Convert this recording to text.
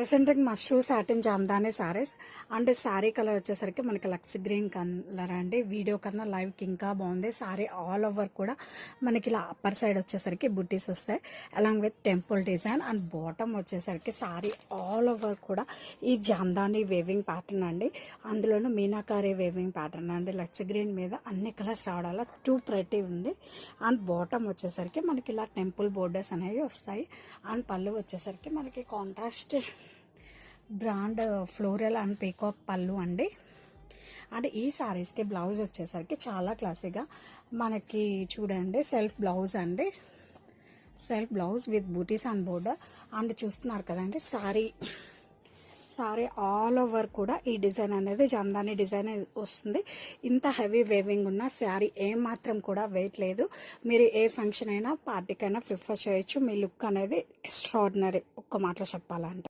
ప్రెసెంట్గా mashru satin Jamdani saris and sari colour వచ్చేసరికి మనకి లక్స్ గ్రీన్ కలర్ అండి. వీడియో కన్నా లైవ్కి ఇంకా బాగుంది. శారీ ఆల్ ఓవర్ కూడా మనకి ఇలా అప్పర్ సైడ్ వచ్చేసరికి బుట్టీస్ వస్తాయి along with temple design. And bottom వచ్చేసరికి శారీ ఆల్ ఓవర్ కూడా ఈ జామ్దాని వేవింగ్ ప్యాటర్న్ అండి. అందులోనూ మీనాకారి వేవింగ్ ప్యాటర్న్ అండి. లక్స్ గ్రీన్ మీద అన్ని కలర్స్ రావడాల టూ ప్రెటీ ఉంది. అండ్ బాటమ్ వచ్చేసరికి మనకి ఇలా టెంపుల్ బోర్డర్స్ అనేవి వస్తాయి. అండ్ పళ్ళు వచ్చేసరికి మనకి contrast brand floral and peacock పళ్ళు అండి. అండ్ ఈ సారీస్కి బ్లౌజ్ వచ్చేసరికి చాలా క్లాసీగా మనకి చూడండి సెల్ఫ్ బ్లౌజ్ అండి. Self blouse with booties and border. And చూస్తున్నారు కదండి సారీ ఆల్ ఓవర్ కూడా ఈ డిజైన్ అనేది జామ్దాని డిజైన్ వస్తుంది. ఇంత హెవీ వేవింగ్ ఉన్న శారీ ఏమాత్రం కూడా వెయిట్ లేదు. మీరు ఏ ఫంక్షన్ అయినా పార్టీకైనా ప్రిఫర్ చేయొచ్చు. మీ లుక్ అనేది ఎక్స్ట్రాడినరీ ఒక్క మాటలో చెప్పాలంటే.